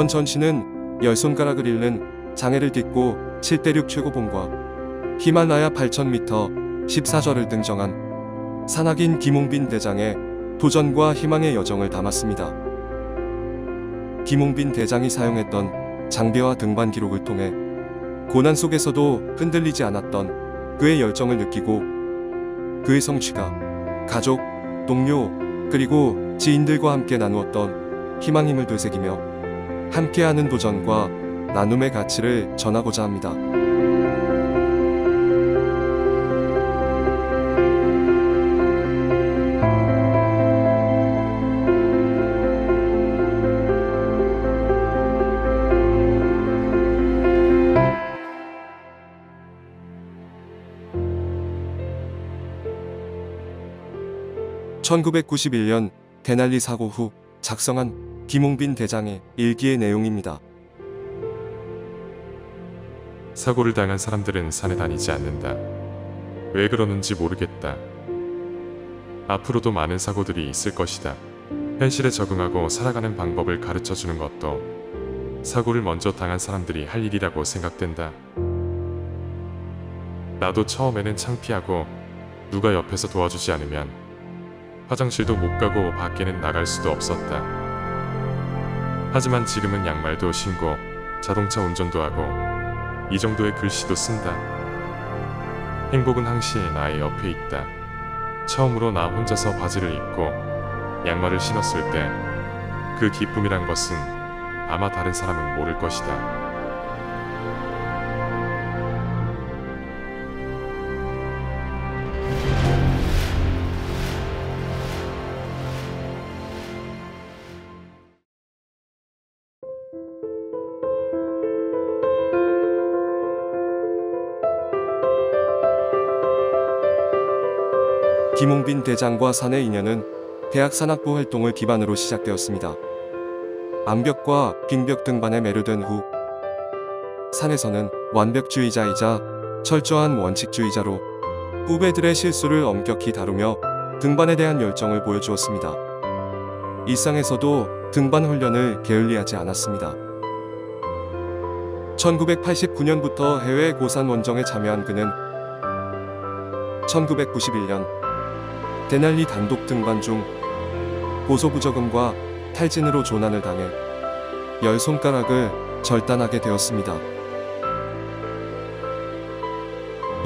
이번 전시는 10손가락을 잃는 장애를 딛고 7대륙 최고봉과 히말라야 8,000m 14절을 등정한 산악인 김홍빈 대장의 도전과 희망의 여정을 담았습니다. 김홍빈 대장이 사용했던 장비와 등반 기록을 통해 고난 속에서도 흔들리지 않았던 그의 열정을 느끼고 그의 성취가 가족, 동료, 그리고 지인들과 함께 나누었던 희망임을 되새기며 함께하는 도전과 나눔의 가치를 전하고자 합니다. (1991년) 데날리 사고 후 작성한 김홍빈 대장의 일기의 내용입니다. 사고를 당한 사람들은 산에 다니지 않는다. 왜 그러는지 모르겠다. 앞으로도 많은 사고들이 있을 것이다. 현실에 적응하고 살아가는 방법을 가르쳐주는 것도 사고를 먼저 당한 사람들이 할 일이라고 생각된다. 나도 처음에는 창피하고 누가 옆에서 도와주지 않으면 화장실도 못 가고 밖에는 나갈 수도 없었다. 하지만 지금은 양말도 신고 자동차 운전도 하고 이 정도의 글씨도 쓴다. 행복은 항시 나의 옆에 있다. 처음으로 나 혼자서 바지를 입고 양말을 신었을 때 그 기쁨이란 것은 아마 다른 사람은 모를 것이다. 김홍빈 대장과 산의 인연은 대학 산악부 활동을 기반으로 시작되었습니다. 암벽과 빙벽 등반에 매료된 후 산에서는 완벽주의자이자 철저한 원칙주의자로 후배들의 실수를 엄격히 다루며 등반에 대한 열정을 보여주었습니다. 일상에서도 등반 훈련을 게을리하지 않았습니다. 1989년부터 해외 고산 원정에 참여한 그는 1991년 데날리 단독 등반 중 고소부적응과 탈진으로 조난을 당해 10손가락을 절단하게 되었습니다.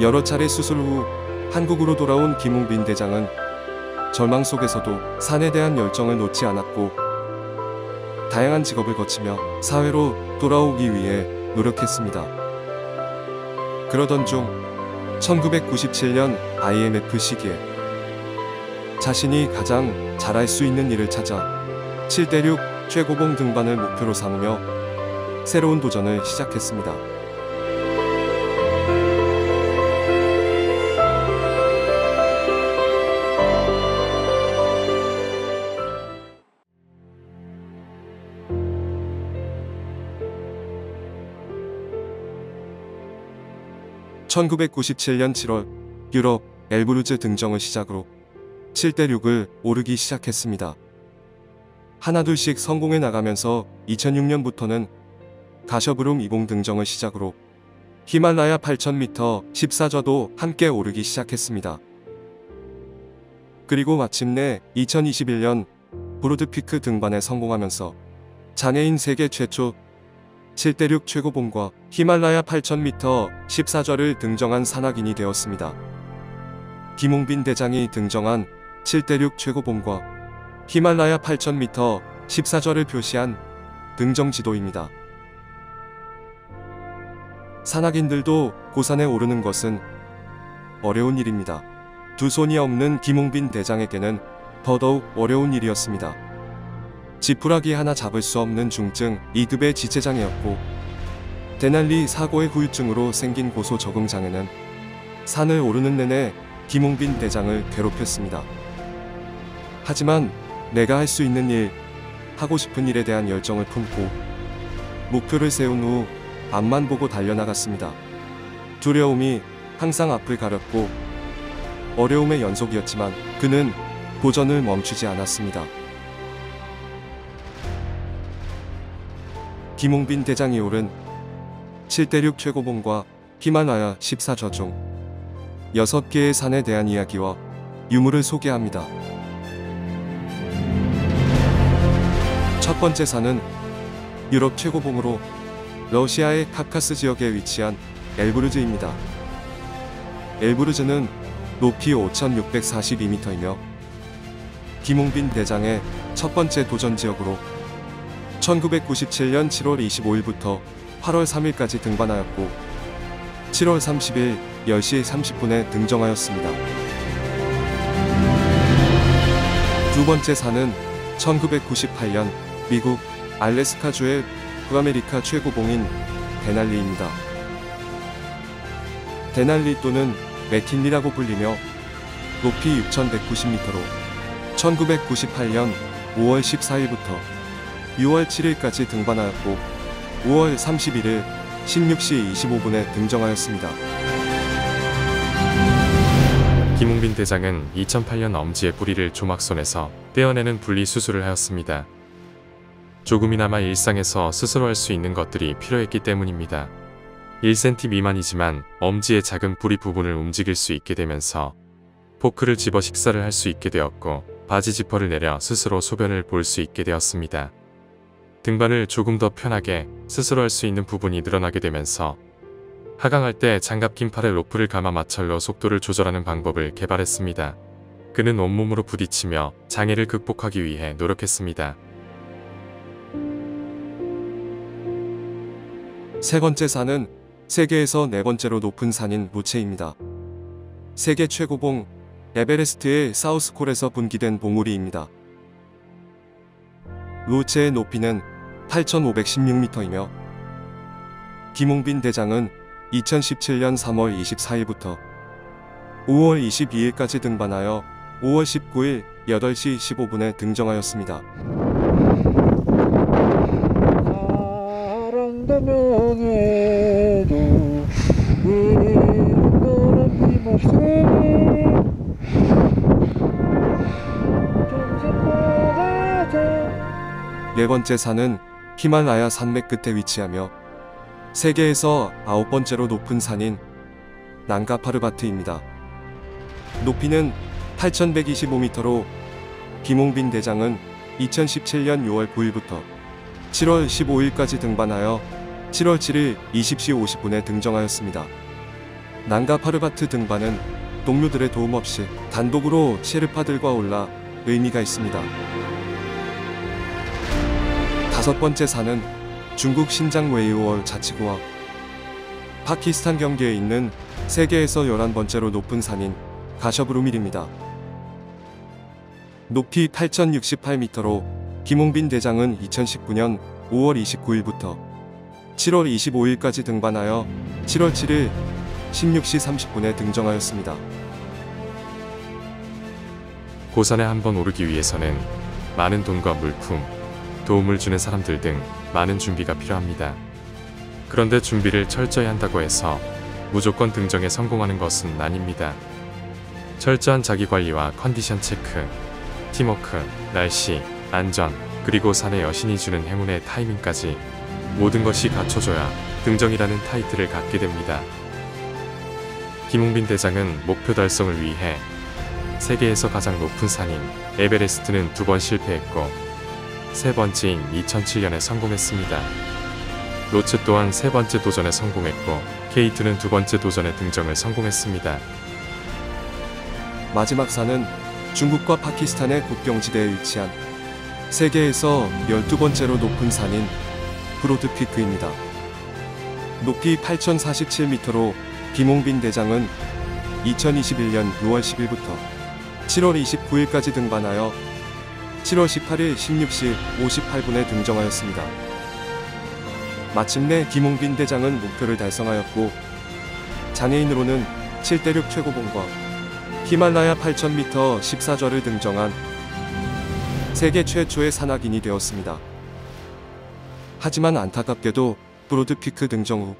여러 차례 수술 후 한국으로 돌아온 김홍빈 대장은 절망 속에서도 산에 대한 열정을 놓지 않았고 다양한 직업을 거치며 사회로 돌아오기 위해 노력했습니다. 그러던 중 1997년 IMF 시기에 자신이 가장 잘할 수 있는 일을 찾아 7대륙 최고봉 등반을 목표로 삼으며 새로운 도전을 시작했습니다. (1997년 7월) 유럽 엘브루즈 등정을 시작으로 7대륙을 오르기 시작했습니다. 하나둘씩 성공해 나가면서 2006년부터는 가셔브룸 이봉 등정을 시작으로 히말라야 8,000m 14저도 함께 오르기 시작했습니다. 그리고 마침내 2021년 브로드피크 등반에 성공하면서 장애인 세계 최초 7대륙 최고봉과 히말라야 8,000m 14절을 등정한 산악인이 되었습니다. 김홍빈 대장이 등정한 7대륙 최고봉과 히말라야 8,000m 14절을 표시한 등정 지도입니다. 산악인들도 고산에 오르는 것은 어려운 일입니다. 두 손이 없는 김홍빈 대장에게는 더더욱 어려운 일이었습니다. 지푸라기 하나 잡을 수 없는 중증 2급의 지체장애였고 데날리 사고의 후유증으로 생긴 고소 적응장애는 산을 오르는 내내 김홍빈 대장을 괴롭혔습니다. 하지만 내가 할 수 있는 일, 하고 싶은 일에 대한 열정을 품고 목표를 세운 후 앞만 보고 달려나갔습니다. 두려움이 항상 앞을 가렸고 어려움의 연속이었지만 그는 도전을 멈추지 않았습니다. 김홍빈 대장이 오른 7대륙 최고봉과 히말라야 14저 중 6개의 산에 대한 이야기와 유물을 소개합니다. 첫 번째 산은 유럽 최고봉으로 러시아의 카카스 지역에 위치한 엘브루즈입니다. 엘브루즈는 높이 5,642m이며 김홍빈 대장의 첫 번째 도전 지역으로 1997년 7월 25일부터 8월 3일까지 등반하였고 7월 30일 10시 30분에 등정하였습니다. 두 번째 산은 1998년 미국 알래스카주의 북아메리카 최고봉인 데날리입니다. 데날리 또는 맥킨리라고 불리며 높이 6,190m로 1998년 5월 14일부터 6월 7일까지 등반하였고 5월 31일 16시 25분에 등정하였습니다. 김홍빈 대장은 2008년 엄지의 뿌리를 조막손에서 떼어내는 분리 수술을 하였습니다. 조금이나마 일상에서 스스로 할 수 있는 것들이 필요했기 때문입니다. 1cm 미만이지만 엄지의 작은 뿌리 부분을 움직일 수 있게 되면서 포크를 집어 식사를 할 수 있게 되었고 바지 지퍼를 내려 스스로 소변을 볼 수 있게 되었습니다. 등반을 조금 더 편하게 스스로 할 수 있는 부분이 늘어나게 되면서 하강할 때 장갑 낀 팔에 로프를 감아 마찰로 속도를 조절하는 방법을 개발했습니다. 그는 온몸으로 부딪히며 장애를 극복하기 위해 노력했습니다. 세 번째 산은 세계에서 네 번째로 높은 산인 루체입니다. 세계 최고봉 에베레스트의 사우스콜에서 분기된 봉우리입니다. 루체의 높이는 8,516m이며 김홍빈 대장은 2017년 3월 24일부터 5월 22일까지 등반하여 5월 19일 8시 15분에 등정하였습니다. 사랑다면 해도 너는 힘없어 네 번째 산은 히말라야 산맥 끝에 위치하며 세계에서 9번째로 높은 산인 난가파르바트입니다. 높이는 8,125m로 김홍빈 대장은 2017년 6월 9일부터 7월 15일까지 등반하여 7월 7일 20시 50분에 등정하였습니다. 난가파르바트 등반은 동료들의 도움 없이 단독으로 셰르파들과 올라 의미가 있습니다. 다섯 번째 산은 중국 신장 웨이우얼 자치구와 파키스탄 경계에 있는 세계에서 11번째로 높은 산인 가셔브루밀입니다. 높이 8,068m로 김홍빈 대장은 2019년 5월 29일부터 7월 25일까지 등반하여 7월 7일 16시 30분에 등정하였습니다. 고산에 한번 오르기 위해서는 많은 돈과 물품, 도움을 주는 사람들 등 많은 준비가 필요합니다. 그런데 준비를 철저히 한다고 해서 무조건 등정에 성공하는 것은 아닙니다. 철저한 자기관리와 컨디션 체크, 팀워크, 날씨, 안전, 그리고 산의 여신이 주는 행운의 타이밍까지 모든 것이 갖춰져야 등정이라는 타이틀을 갖게 됩니다. 김홍빈 대장은 목표 달성을 위해 세계에서 가장 높은 산인 에베레스트는 2번 실패했고 세 번째인 2007년에 성공했습니다. 로츠 또한 세 번째 도전에 성공했고 K2는 두 번째 도전에 등정을 성공했습니다. 마지막 산은 중국과 파키스탄의 국경지대에 위치한 세계에서 12번째로 높은 산인 브로드 피크입니다. 높이 8,047m로 김홍빈 대장은 2021년 6월 10일부터 7월 29일까지 등반하여 7월 18일 16시 58분에 등정하였습니다. 마침내 김홍빈 대장은 목표를 달성하였고 장애인으로는 7대륙 최고봉과 히말라야 8,000m 14절을 등정한 세계 최초의 산악인이 되었습니다. 하지만 안타깝게도 브로드피크 등정 후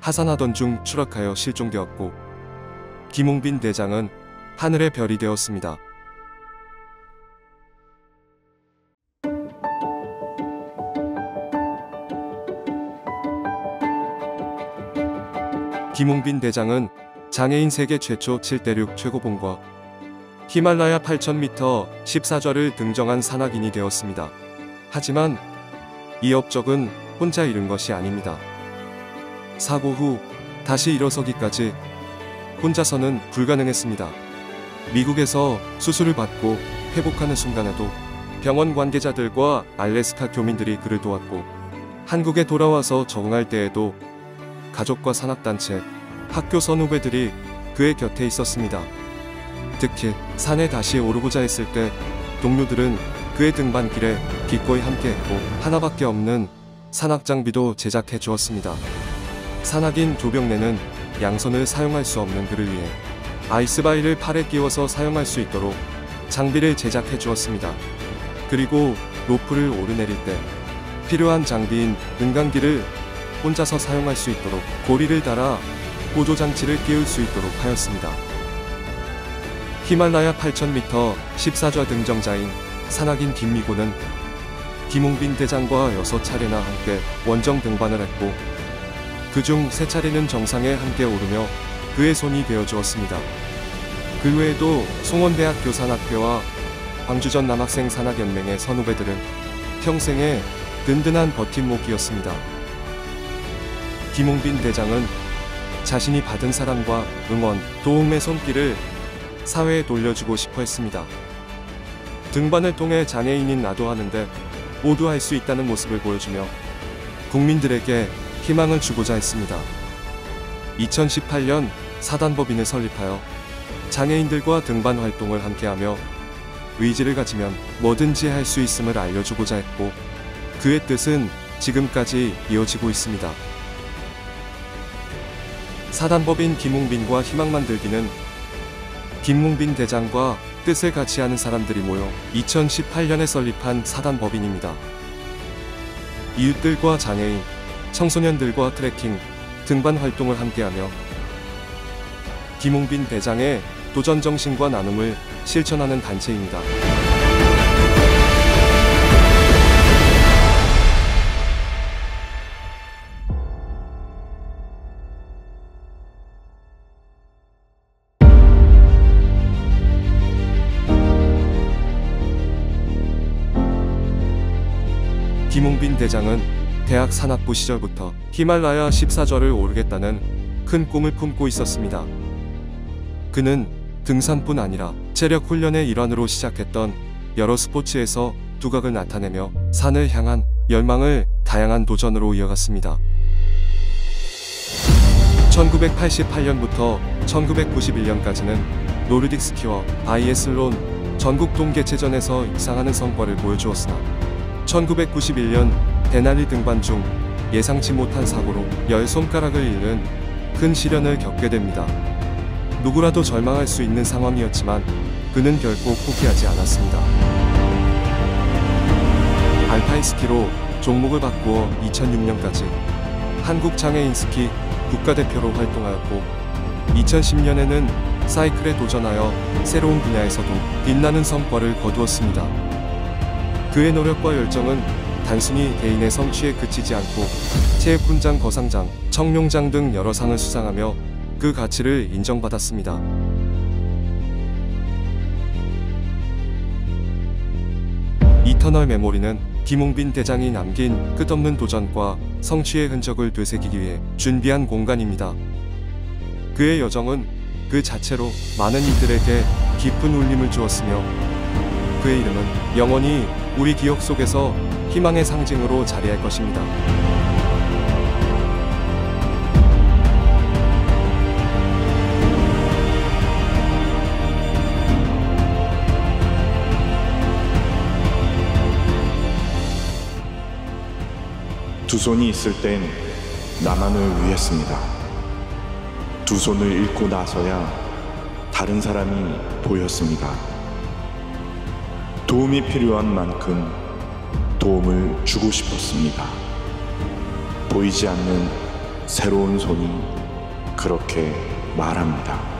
하산하던 중 추락하여 실종되었고 김홍빈 대장은 하늘의 별이 되었습니다. 김웅빈 대장은 장애인 세계 최초 7대륙 최고봉과 히말라야 8,000m 14좌를 등정한 산악인이 되었습니다. 하지만 이 업적은 혼자 이룬 것이 아닙니다. 사고 후 다시 일어서기까지 혼자서는 불가능했습니다. 미국에서 수술을 받고 회복하는 순간에도 병원 관계자들과 알래스카 교민들이 그를 도왔고, 한국에 돌아와서 적응할 때에도 가족과 산악단체, 학교 선후배들이 그의 곁에 있었습니다. 특히 산에 다시 오르고자 했을 때 동료들은 그의 등반길에 기꺼이 함께했고, 하나밖에 없는 산악 장비도 제작해 주었습니다. 산악인 조병래는 양손을 사용할 수 없는 그를 위해 아이스바이를 팔에 끼워서 사용할 수 있도록 장비를 제작해 주었습니다. 그리고 로프를 오르내릴 때 필요한 장비인 등강기를 혼자서 사용할 수 있도록 고리를 달아 보조장치를 끼울 수 있도록 하였습니다. 히말라야 8,000m 14좌 등정자인 산악인 김미고는 김웅빈 대장과 6차례나 함께 원정 등반을 했고, 그중 3차례는 정상에 함께 오르며 그의 손이 되어주었습니다. 그 외에도 송원대학교 산악회와 광주전 남학생 산악연맹의 선후배들은 평생의 든든한 버팀목이었습니다. 김웅빈 대장은 자신이 받은 사랑과 응원, 도움의 손길을 사회에 돌려주고 싶어 했습니다. 등반을 통해 장애인인 나도 하는데 모두 할 수 있다는 모습을 보여주며 국민들에게 희망을 주고자 했습니다. 2018년 사단법인을 설립하여 장애인들과 등반 활동을 함께하며 의지를 가지면 뭐든지 할 수 있음을 알려주고자 했고, 그의 뜻은 지금까지 이어지고 있습니다. 사단법인 김웅빈과 희망 만들기는 김웅빈 대장과 뜻을 같이 하는 사람들이 모여 2018년에 설립한 사단법인입니다. 이웃들과 장애인, 청소년들과 트레킹, 등반 활동을 함께하며 김웅빈 대장의 도전정신과 나눔을 실천하는 단체입니다. 김웅빈 대장은 대학 산악부 시절부터 히말라야 14좌를 오르겠다는 큰 꿈을 품고 있었습니다. 그는 등산뿐 아니라 체력 훈련의 일환으로 시작했던 여러 스포츠에서 두각을 나타내며 산을 향한 열망을 다양한 도전으로 이어갔습니다. 1988년부터 1991년까지는 노르딕 스키와 바이애슬론 전국 동계체전에서 입상하는 성과를 보여주었으나 1991년 데날리 등반 중 예상치 못한 사고로 10손가락을 잃는 큰 시련을 겪게 됩니다. 누구라도 절망할 수 있는 상황이었지만 그는 결코 포기하지 않았습니다. 알파인 스키로 종목을 바꾸어 2006년까지 한국장애인 스키 국가대표로 활동하였고, 2010년에는 사이클에 도전하여 새로운 분야에서도 빛나는 성과를 거두었습니다. 그의 노력과 열정은 단순히 개인의 성취에 그치지 않고 체육훈장 거상장, 청룡장 등 여러 상을 수상하며 그 가치를 인정받았습니다. 이터널 메모리는 김웅빈 대장이 남긴 끝없는 도전과 성취의 흔적을 되새기기 위해 준비한 공간입니다. 그의 여정은 그 자체로 많은 이들에게 깊은 울림을 주었으며, 그의 이름은 영원히 우리 기억 속에서 희망의 상징으로 자리할 것입니다. 두 손이 있을 땐 나만을 위했습니다. 두 손을 잃고 나서야 다른 사람이 보였습니다. 도움이 필요한 만큼 도움을 주고 싶었습니다. 보이지 않는 새로운 손이 그렇게 말합니다.